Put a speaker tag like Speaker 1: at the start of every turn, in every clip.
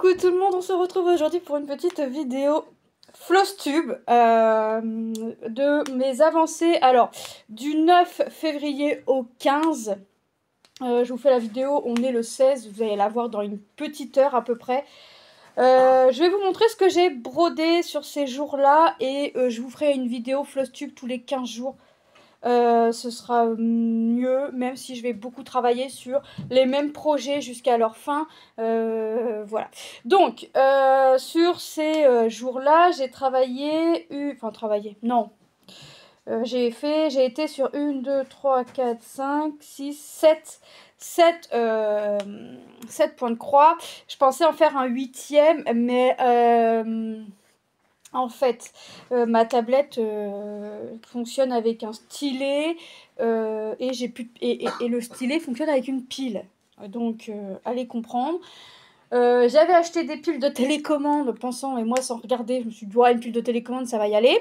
Speaker 1: Coucou tout le monde, on se retrouve aujourd'hui pour une petite vidéo Flosstube de mes avancées. Alors, du 9 février au 15, je vous fais la vidéo, on est le 16, vous allez la voir dans une petite heure à peu près. Je vais vous montrer ce que j'ai brodé sur ces jours-là et je vous ferai une vidéo Flosstube tous les 15 jours. Ce sera mieux, même si je vais beaucoup travailler sur les mêmes projets jusqu'à leur fin. Voilà. Donc, sur ces jours-là, j'ai travaillé... non. J'ai été sur 1, 2, 3, 4, 5, 6, 7 points de croix. Je pensais en faire un 8e, mais... en fait, ma tablette fonctionne avec un stylet et le stylet fonctionne avec une pile. Donc, allez comprendre. J'avais acheté des piles de télécommande pensant, et moi sans regarder, je me suis dit, ouais, une pile de télécommande, ça va y aller.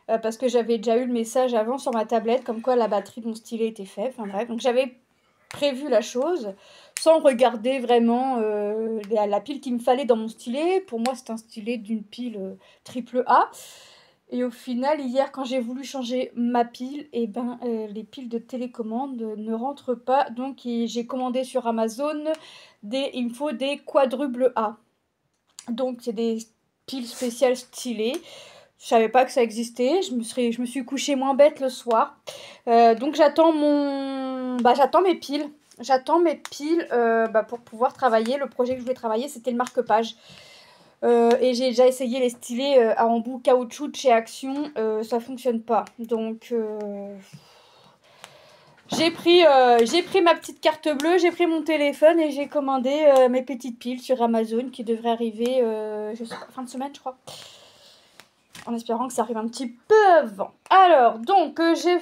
Speaker 1: Parce que j'avais déjà eu le message avant sur ma tablette, comme quoi la batterie de mon stylet était faible. Enfin bref, donc j'avais prévu la chose sans regarder vraiment la pile qu'il me fallait dans mon stylet. Pour moi, c'est un stylet d'une pile triple A. Et au final, hier, quand j'ai voulu changer ma pile, et ben, les piles de télécommande ne rentrent pas. Donc, j'ai commandé sur Amazon, il me faut des quadruple A. Donc, c'est des piles spéciales stylées. Je savais pas que ça existait. Je me suis couchée moins bête le soir. Donc, j'attends mes piles. J'attends mes piles pour pouvoir travailler. Le projet que je voulais travailler, c'était le marque-page. Et j'ai déjà essayé les stylets à embout caoutchouc de chez Action. Ça fonctionne pas. Donc, j'ai pris ma petite carte bleue, j'ai pris mon téléphone et j'ai commandé mes petites piles sur Amazon qui devraient arriver, je sais pas, fin de semaine, je crois. En espérant que ça arrive un petit peu avant. Alors, donc, j'ai,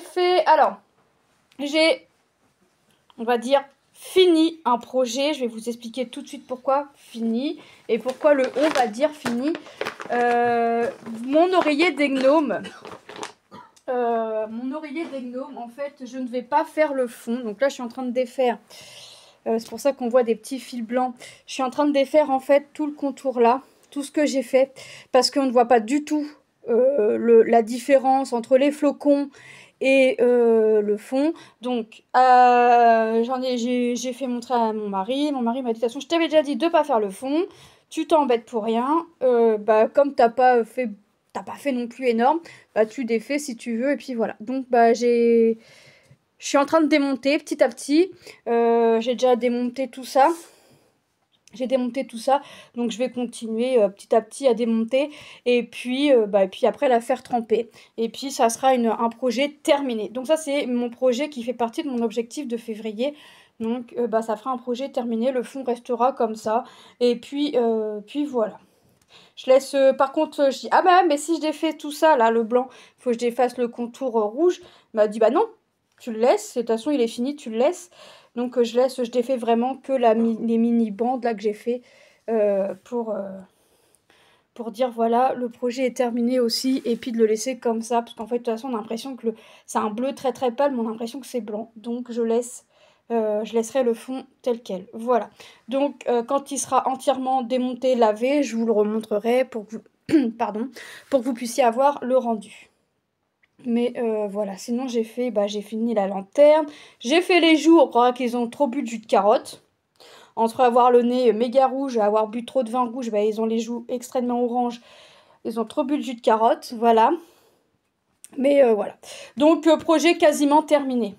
Speaker 1: on va dire, fini un projet. Je vais vous expliquer tout de suite pourquoi fini et pourquoi on va dire fini. Mon oreiller des gnomes. En fait, je ne vais pas faire le fond. Donc là, je suis en train de défaire. C'est pour ça qu'on voit des petits fils blancs. Je suis en train de défaire, en fait, tout le contour là. Tout ce que j'ai fait. Parce qu'on ne voit pas du tout la différence entre les flocons et le fond. Donc, j'ai fait montrer à mon mari. Mon mari m'a dit, de toute façon, je t'avais déjà dit de ne pas faire le fond. Tu t'embêtes pour rien. Comme t'as pas fait non plus énorme, tu défais si tu veux. Et puis voilà. Donc, je suis en train de démonter petit à petit. J'ai déjà démonté tout ça. Donc je vais continuer petit à petit à démonter et puis après la faire tremper. Et puis ça sera un projet terminé. Donc ça c'est mon projet qui fait partie de mon objectif de février. Donc ça fera un projet terminé, le fond restera comme ça. Et puis voilà. Je laisse, par contre, je dis, ah mais si je défais tout ça, là, le blanc, il faut que je défasse le contour rouge. Il m'a dit, bah non, tu le laisses, de toute façon il est fini, tu le laisses. Donc je défais vraiment que les mini-bandes là que j'ai fait pour dire voilà, le projet est terminé aussi. Et puis de le laisser comme ça, parce qu'en fait de toute façon on a l'impression que c'est un bleu très très pâle, mais on a l'impression que c'est blanc. Donc je laisserai le fond tel quel. Voilà. Donc quand il sera entièrement démonté, lavé, je vous le remontrerai pour que vous, pardon, pour que vous puissiez avoir le rendu. Mais voilà, sinon j'ai fini la lanterne. J'ai fait les joues, on croira qu'ils ont trop bu de jus de carotte. Entre avoir le nez méga rouge et avoir bu trop de vin rouge, ils ont les joues extrêmement oranges. Ils ont trop bu de jus de carotte, voilà. Mais voilà. Donc projet quasiment terminé.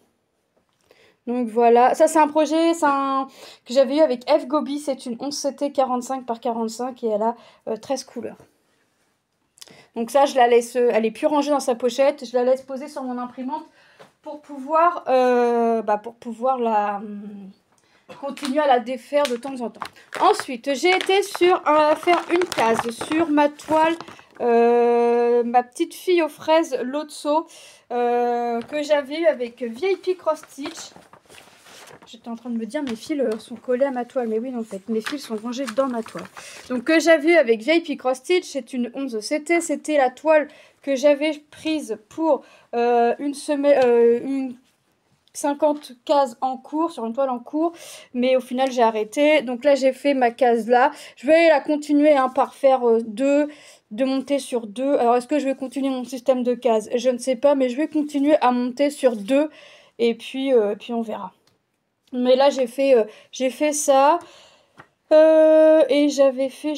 Speaker 1: Donc voilà, ça c'est un projet que j'avais eu avec F Gobi, c'est une 11CT 45 par 45 et elle a 13 couleurs. Donc ça, je la laisse, elle est plus rangée dans sa pochette, je la laisse poser sur mon imprimante pour pouvoir, continuer à la défaire de temps en temps. Ensuite, j'ai été faire une case sur ma toile, ma petite fille aux fraises Lotso, que j'avais eu avec VIP Cross Stitch. J'étais en train de me dire, mes fils sont collés à ma toile. Mais oui, en fait, mes fils sont rangés dans ma toile. Donc, que j'avais eu avec VIP Cross Stitch, c'est une 11CT. C'était la toile que j'avais prise pour une semaine, 50 cases en cours, sur une toile en cours, mais au final j'ai arrêté. Donc là j'ai fait ma case là. Je vais la continuer hein, par faire de monter sur 2. Alors est-ce que je vais continuer mon système de cases? Je ne sais pas, mais je vais continuer à monter sur 2 et puis on verra. Mais là j'ai fait ça. Et j'avais fait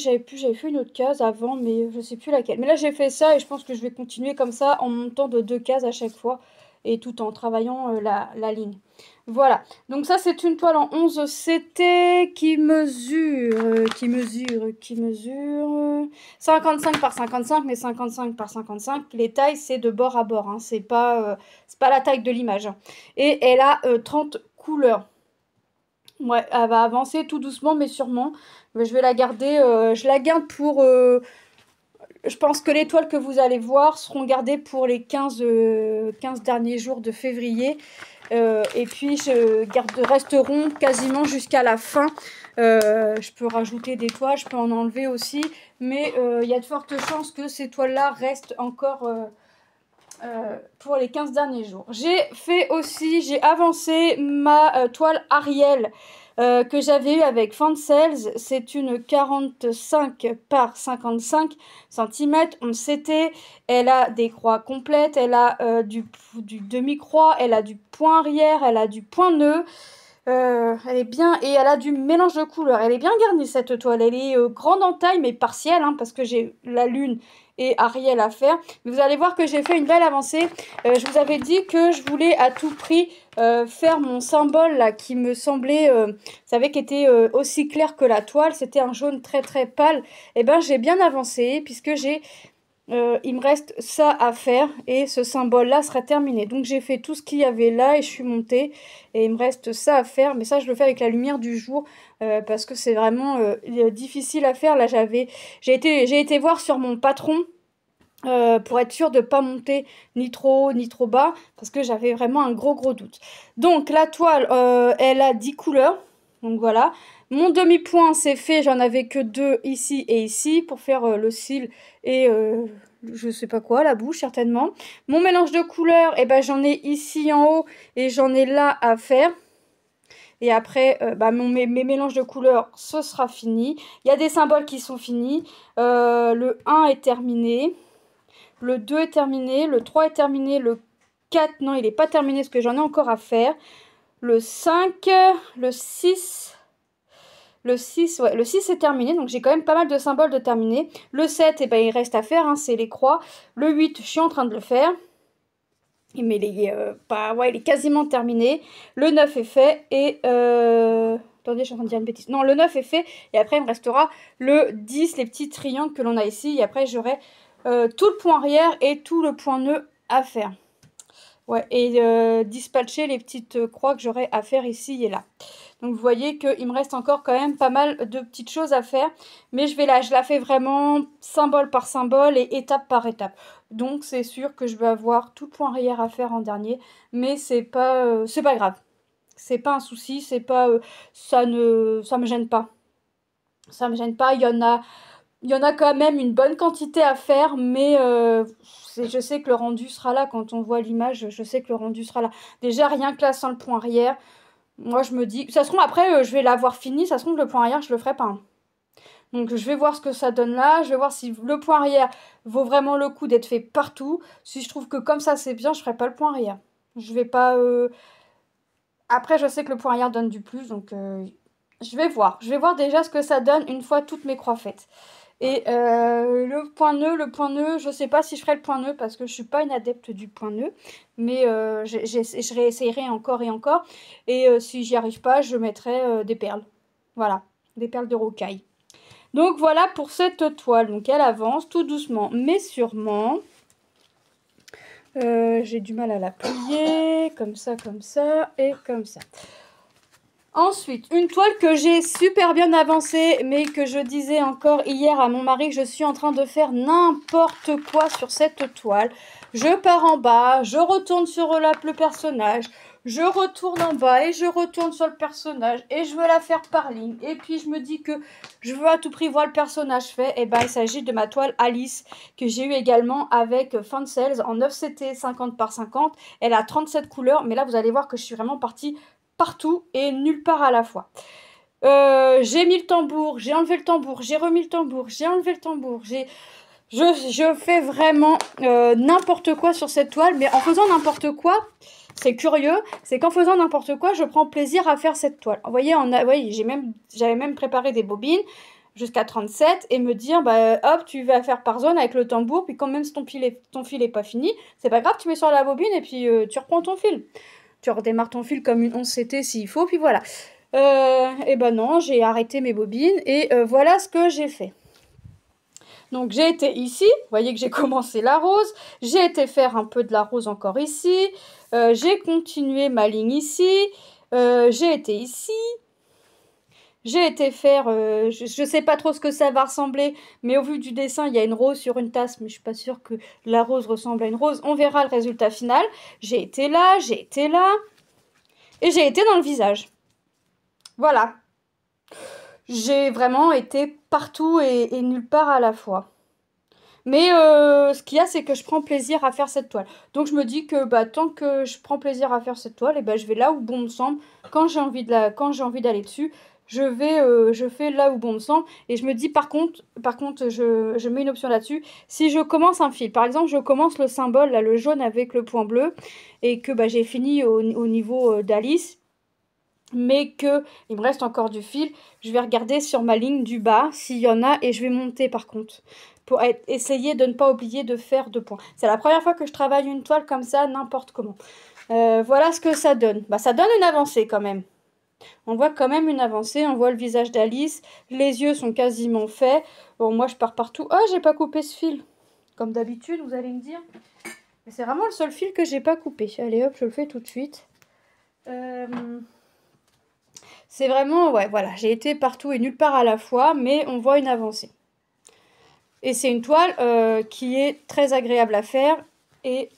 Speaker 1: une autre case avant, mais je sais plus laquelle. Mais là j'ai fait ça et je pense que je vais continuer comme ça en montant de 2 cases à chaque fois et tout en travaillant la ligne. Voilà, donc ça c'est une toile en 11 CT qui mesure 55 par 55, mais 55 par 55, les tailles c'est de bord à bord, hein, c'est pas la taille de l'image. Et elle a 30 couleurs. Ouais, elle va avancer tout doucement mais sûrement. Je vais la garder, je la garde pour... je pense que les toiles que vous allez voir seront gardées pour les 15 derniers jours de février. Et puis resteront quasiment jusqu'à la fin. Je peux rajouter des toiles, je peux en enlever aussi. Mais il y a de fortes chances que ces toiles-là restent encore... pour les 15 derniers jours. J'ai avancé ma toile Ariel que j'avais eu avec Fansels. C'est une 45 par 55 cm. On s'était. Elle a des croix complètes, elle a du demi-croix, elle a du point arrière, elle a du point nœud. Elle est bien et elle a du mélange de couleurs. Elle est bien garnie cette toile. Elle est grande en taille mais partielle hein, parce que j'ai la lune et Ariel à faire. Mais vous allez voir que j'ai fait une belle avancée. Je vous avais dit que je voulais à tout prix faire mon symbole là qui me semblait, vous savez, qui était aussi clair que la toile. C'était un jaune très très pâle. Et ben j'ai bien avancé puisque il me reste ça à faire et ce symbole là sera terminé. Donc j'ai fait tout ce qu'il y avait là et je suis montée et il me reste ça à faire, mais ça je le fais avec la lumière du jour parce que c'est vraiment difficile à faire. Là j'ai été voir sur mon patron pour être sûre de ne pas monter ni trop haut ni trop bas parce que j'avais vraiment un gros doute. Donc la toile elle a 10 couleurs, donc voilà. Mon demi-point c'est fait, j'en avais que 2 ici et ici pour faire le cil et je sais pas quoi, la bouche certainement. Mon mélange de couleurs, eh ben, j'en ai ici en haut et j'en ai là à faire. Et après, mes mélanges de couleurs, ce sera fini. Il y a des symboles qui sont finis. Le 1 est terminé. Le 2 est terminé. Le 3 est terminé. Le 4, non, il n'est pas terminé parce que j'en ai encore à faire. Le 5, le 6... Le 6, ouais, le 6 est terminé, donc j'ai quand même pas mal de symboles de terminer. Le 7, eh ben, il reste à faire, hein, c'est les croix. Le 8, je suis en train de le faire. Mais il est quasiment terminé. Le 9 est fait et... Attendez, je suis en train de dire une bêtise. Non, le 9 est fait et après il me restera le 10, les petits triangles que l'on a ici. Et après j'aurai tout le point arrière et tout le point nœud à faire. Ouais, et dispatcher les petites croix que j'aurai à faire ici et là. Donc vous voyez qu'il me reste encore quand même pas mal de petites choses à faire. Mais je la fais vraiment symbole par symbole et étape par étape. Donc c'est sûr que je vais avoir tout le point arrière à faire en dernier. Mais c'est pas grave. C'est pas un souci, c'est pas... ça me gêne pas. Ça me gêne pas, il y en a quand même une bonne quantité à faire, mais je sais que le rendu sera là. Quand on voit l'image, je sais que le rendu sera là. Déjà, rien que là, sans le point arrière, moi, je me dis... Ça se trouve, après, je vais l'avoir fini. Ça se trouve, le point arrière, je le ferai pas. Hein. Donc, je vais voir ce que ça donne là. Je vais voir si le point arrière vaut vraiment le coup d'être fait partout. Si je trouve que comme ça, c'est bien, je ferai pas le point arrière. Je vais pas... Après, je sais que le point arrière donne du plus, donc... je vais voir. Je vais voir déjà ce que ça donne une fois toutes mes croix faites. Et le point nœud, je sais pas si je ferai le point nœud parce que je suis pas une adepte du point nœud. Mais je réessayerai encore et encore. Et si j'y arrive pas, je mettrai des perles. Voilà, des perles de rocaille. Donc voilà pour cette toile. Donc elle avance tout doucement mais sûrement. J'ai du mal à la plier. Comme ça et comme ça. Ensuite, une toile que j'ai super bien avancée, mais que je disais encore hier à mon mari que je suis en train de faire n'importe quoi sur cette toile. Je pars en bas, je retourne sur le personnage, je retourne en bas et je retourne sur le personnage et je veux la faire par ligne. Et puis je me dis que je veux à tout prix voir le personnage fait. Et ben il s'agit de ma toile Alice que j'ai eu également avec Fansales en 9CT 50 par 50. Elle a 37 couleurs, mais là vous allez voir que je suis vraiment partie partout et nulle part à la fois. J'ai mis le tambour, j'ai enlevé le tambour, j'ai remis le tambour, j'ai enlevé le tambour, je fais vraiment n'importe quoi sur cette toile, mais en faisant n'importe quoi, c'est curieux, c'est qu'en faisant n'importe quoi, je prends plaisir à faire cette toile. Vous voyez, j'avais même préparé des bobines jusqu'à 37 et me dire, bah hop, tu vas faire par zone avec le tambour, puis quand même si ton fil est pas fini, c'est pas grave, tu mets sur la bobine et puis tu reprends ton fil. Tu redémarres ton fil comme une 11CT s'il faut, puis voilà. Et ben non, j'ai arrêté mes bobines et voilà ce que j'ai fait. Donc j'ai été ici, vous voyez que j'ai commencé la rose, j'ai été faire un peu de la rose encore ici, j'ai continué ma ligne ici, j'ai été ici, j'ai été faire, je sais pas trop ce que ça va ressembler, mais au vu du dessin, il y a une rose sur une tasse, mais je suis pas sûre que la rose ressemble à une rose. On verra le résultat final. J'ai été là, et j'ai été dans le visage. Voilà. J'ai vraiment été partout et nulle part à la fois. Mais ce qu'il y a, c'est que je prends plaisir à faire cette toile. Donc je me dis que bah, tant que je prends plaisir à faire cette toile, et bah, je vais là où bon me semble. Quand j'ai envie d'aller dessus, je fais là où bon me semble. Et je me dis par contre je mets une option là-dessus. Si je commence un fil, par exemple, je commence le symbole, là, le jaune avec le point bleu, et que bah, j'ai fini au niveau d'Alice, mais que il me reste encore du fil, je vais regarder sur ma ligne du bas s'il y en a et je vais monter par contre pour essayer de ne pas oublier de faire 2 points. C'est la première fois que je travaille une toile comme ça, n'importe comment. Voilà ce que ça donne. Bah, ça donne une avancée quand même. On voit quand même une avancée, on voit le visage d'Alice, les yeux sont quasiment faits. Bon, moi je pars partout. Oh, j'ai pas coupé ce fil. Comme d'habitude, vous allez me dire. Mais c'est vraiment le seul fil que j'ai pas coupé. Allez hop, je le fais tout de suite. C'est vraiment, ouais, voilà, j'ai été partout et nulle part à la fois, mais on voit une avancée. Et c'est une toile qui est très agréable à faire. Et,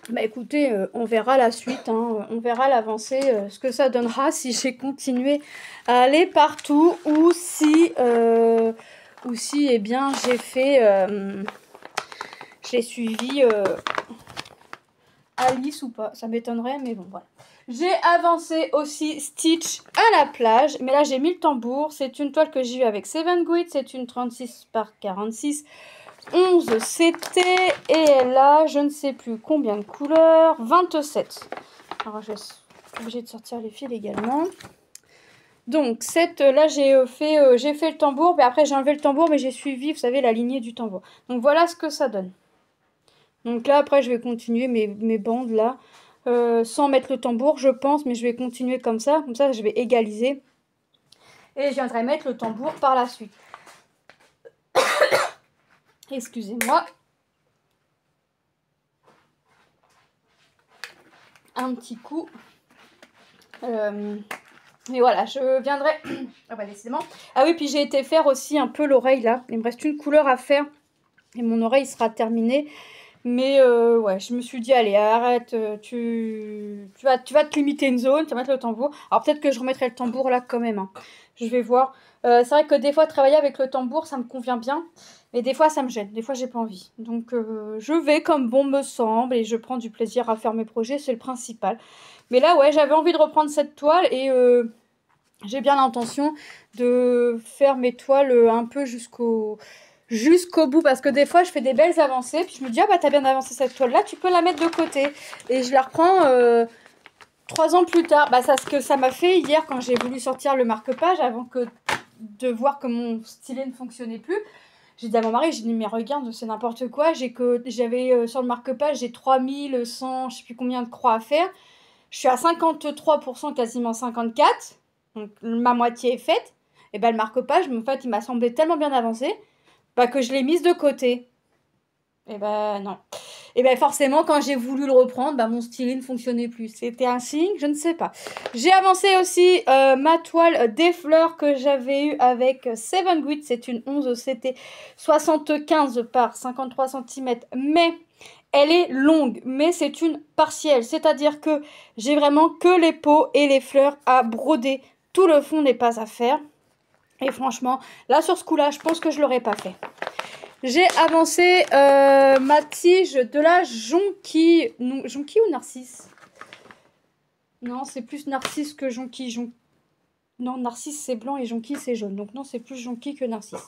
Speaker 1: bah écoutez, on verra la suite, hein, on verra l'avancée, ce que ça donnera si j'ai continué à aller partout ou si, eh bien, j'ai suivi Alice ou pas. Ça m'étonnerait, mais bon, voilà. J'ai avancé aussi Stitch à la plage, mais là j'ai mis le tambour. C'est une toile que j'ai eue avec Seven Grit, c'est une 36 par 46, 11 CT, et elle a je ne sais plus combien de couleurs, 27. Alors je suis obligée de sortir les fils également. Donc là j'ai fait le tambour, mais après j'ai enlevé le tambour, mais j'ai suivi, vous savez, la lignée du tambour. Donc voilà ce que ça donne. Donc là après je vais continuer mes bandes là. Sans mettre le tambour, je pense, mais je vais continuer comme ça je vais égaliser. Et je viendrai mettre le tambour par la suite. Excusez-moi. Un petit coup. Mais voilà, je viendrai... Ah bah décidément. Ah oui, puis j'ai été faire aussi un peu l'oreille là. Il me reste une couleur à faire. Et mon oreille sera terminée. Mais ouais, je me suis dit, allez, arrête, tu vas te limiter une zone, tu vas mettre le tambour. Alors peut-être que je remettrai le tambour là quand même, hein. Je vais voir. C'est vrai que des fois, travailler avec le tambour, ça me convient bien. Mais des fois, ça me gêne. Des fois, j'ai pas envie. Donc, je vais comme bon me semble et je prends du plaisir à faire mes projets, c'est le principal. Mais là, ouais, j'avais envie de reprendre cette toile et j'ai bien l'intention de faire mes toiles un peu jusqu'au bout, parce que des fois je fais des belles avancées puis je me dis ah bah t'as bien avancé cette toile là, tu peux la mettre de côté et je la reprends 3 ans plus tard. Bah ça, ce que ça m'a fait hier quand j'ai voulu sortir le marque-page avant de voir que mon stylet ne fonctionnait plus. J'ai dit à mon mari, j'ai dit mais regarde, c'est n'importe quoi, j'avais sur le marque-page j'ai 3100 je sais plus combien de croix à faire, je suis à 53%, quasiment 54%, donc ma moitié est faite. Et ben le marque-page en fait il m'a semblé tellement bien avancé que je l'ai mise de côté. Et ben non. Et ben forcément, quand j'ai voulu le reprendre, mon stylet ne fonctionnait plus. C'était un signe, je ne sais pas. J'ai avancé aussi ma toile des fleurs que j'avais eue avec Seven Grit. C'est une 11 CT 75 par 53 cm. Mais Elle est longue, mais c'est une partielle. C'est-à-dire que j'ai vraiment que les peaux et les fleurs à broder. Tout le fond n'est pas à faire. Et franchement, là sur ce coup-là, je pense que je l'aurais pas fait. J'ai avancé ma tige de la jonquille. Jonquille ou narcisse? Non, c'est plus narcisse que jonquille. Non, narcisse c'est blanc et jonquille c'est jaune. Donc non, c'est plus jonquille que narcisse.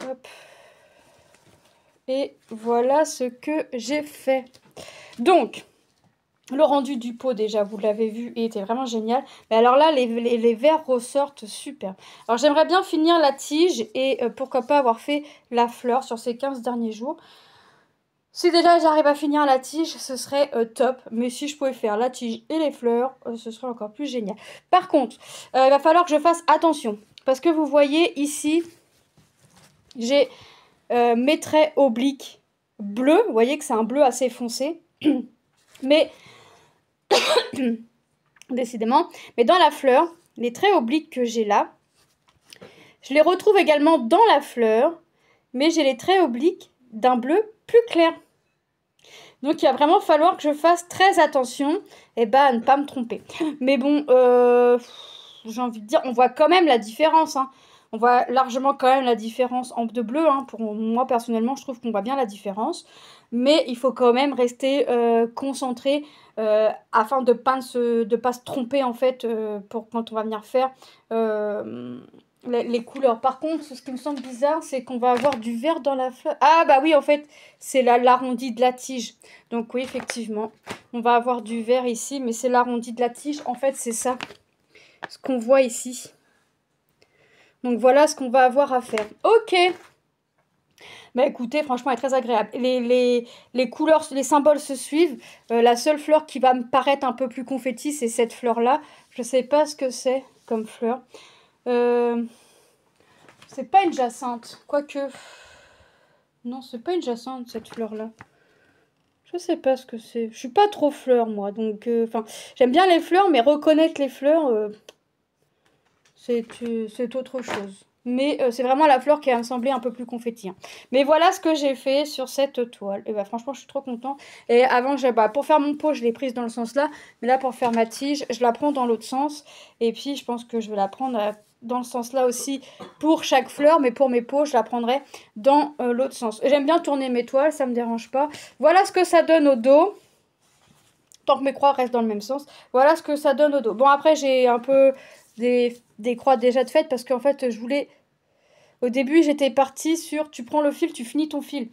Speaker 1: Hop. Et voilà ce que j'ai fait. Donc, le rendu du pot, déjà, vous l'avez vu, il était vraiment génial. Mais alors là, les verres ressortent super. Alors, j'aimerais bien finir la tige et pourquoi pas avoir fait la fleur sur ces 15 derniers jours. Si déjà j'arrive à finir la tige, ce serait top. Mais si je pouvais faire la tige et les fleurs, ce serait encore plus génial. Par contre, il va falloir que je fasse attention. Parce que vous voyez ici, j'ai mes traits obliques bleus. Vous voyez que c'est un bleu assez foncé. Mais, décidément, mais dans la fleur, les traits obliques que j'ai là, je les retrouve également dans la fleur. Mais j'ai les traits obliques d'un bleu plus clair. Donc il va vraiment falloir que je fasse très attention à ne pas me tromper. Mais bon, j'ai envie de dire, on voit quand même la différence. Hein. On voit largement quand même la différence en bleu bleu. Hein. Pour moi, personnellement, je trouve qu'on voit bien la différence. Mais il faut quand même rester concentré afin de ne pas se tromper, en fait, pour quand on va venir faire les couleurs. Par contre, ce qui me semble bizarre, c'est qu'on va avoir du vert dans la fleur. Ah bah oui, en fait, c'est l'arrondi de la tige. Donc oui, effectivement, on va avoir du vert ici, mais c'est l'arrondi de la tige. En fait, c'est ça, ce qu'on voit ici. Donc voilà ce qu'on va avoir à faire. Ok. Bah écoutez, franchement, elle est très agréable. Les couleurs, les symboles se suivent. La seule fleur qui va me paraître un peu plus confetti, c'est cette fleur-là. Je sais pas ce que c'est comme fleur. C'est pas une jacinthe, quoique... Non, c'est pas une jacinthe, cette fleur-là. Je sais pas ce que c'est. Je suis pas trop fleur, moi, donc... Enfin, j'aime bien les fleurs, mais reconnaître les fleurs, c'est autre chose. Mais c'est vraiment la fleur qui va me sembler un peu plus confetti. Hein. Mais voilà ce que j'ai fait sur cette toile. Et bah franchement, je suis trop contente. Et avant, pour faire mon pot, je l'ai prise dans le sens là. Mais là, pour faire ma tige, je la prends dans l'autre sens. Et puis, je pense que je vais la prendre dans le sens là aussi pour chaque fleur. Mais pour mes pots, je la prendrai dans l'autre sens. J'aime bien tourner mes toiles, ça me dérange pas. Voilà ce que ça donne au dos. Tant que mes croix restent dans le même sens. Voilà ce que ça donne au dos. Bon, après, j'ai un peu... Des croix déjà de faites parce qu'en fait je voulais au début j'étais partie sur tu prends le fil, tu finis ton fil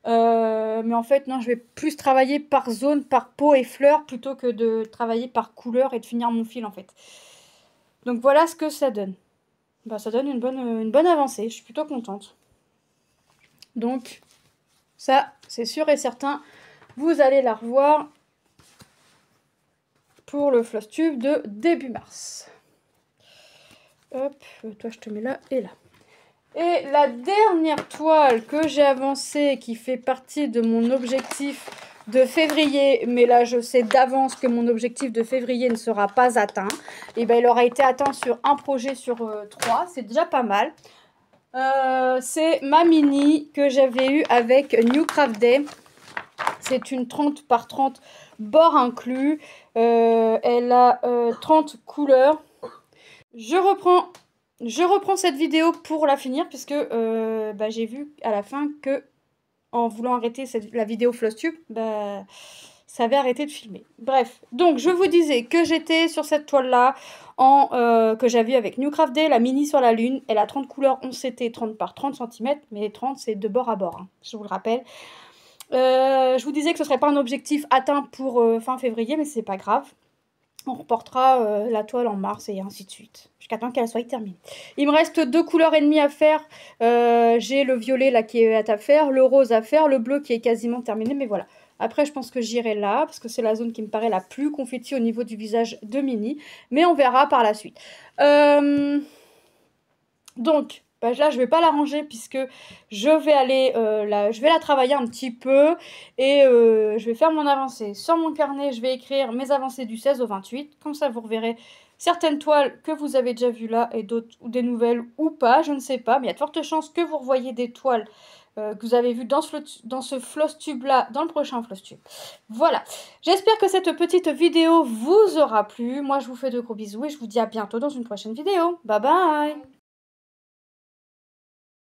Speaker 1: mais en fait non, je vais plus travailler par zone, par peau et fleurs plutôt que de travailler par couleur et de finir mon fil en fait. Donc voilà ce que ça donne. Bah, ça donne une bonne avancée, je suis plutôt contente. Donc ça c'est sûr et certain, vous allez la revoir pour le floss tube de début mars. Hop, toi je te mets là et là. Et la dernière toile que j'ai avancée, qui fait partie de mon objectif de février, mais là je sais d'avance que mon objectif de février ne sera pas atteint, et ben il aura été atteint sur un projet sur 3, c'est déjà pas mal. C'est ma mini que j'avais eue avec New Craft Day. C'est une 30 par 30 bord inclus. Elle a 30 couleurs. Je reprends cette vidéo pour la finir puisque j'ai vu à la fin que en voulant arrêter la vidéo FlossTube, ça avait arrêté de filmer. Bref, donc je vous disais que j'étais sur cette toile là que j'avais avec New Craft Day, la mini sur la lune. Elle a 30 couleurs, 11 CT, 30 par 30 cm, mais 30 c'est de bord à bord, hein, je vous le rappelle. Je vous disais que ce serait pas un objectif atteint pour fin février, mais c'est pas grave. On reportera la toile en mars et ainsi de suite, jusqu'à temps qu'elle soit terminée. Il me reste 2 couleurs et demie à faire. J'ai le violet là qui est à faire, le rose à faire, le bleu qui est quasiment terminé, mais voilà. Après, je pense que j'irai là, parce que c'est la zone qui me paraît la plus confetti au niveau du visage de Mini. Mais on verra par la suite. Donc... là, je vais pas la ranger puisque je vais aller je vais la travailler un petit peu et je vais faire mon avancée sur mon carnet. Je vais écrire mes avancées du 16 au 28. Comme ça, vous reverrez certaines toiles que vous avez déjà vues là et d'autres ou des nouvelles ou pas, je ne sais pas. Mais il y a de fortes chances que vous revoyez des toiles que vous avez vu dans ce floss tube là, dans le prochain floss tube. Voilà, j'espère que cette petite vidéo vous aura plu. Moi je vous fais de gros bisous et je vous dis à bientôt dans une prochaine vidéo. Bye bye.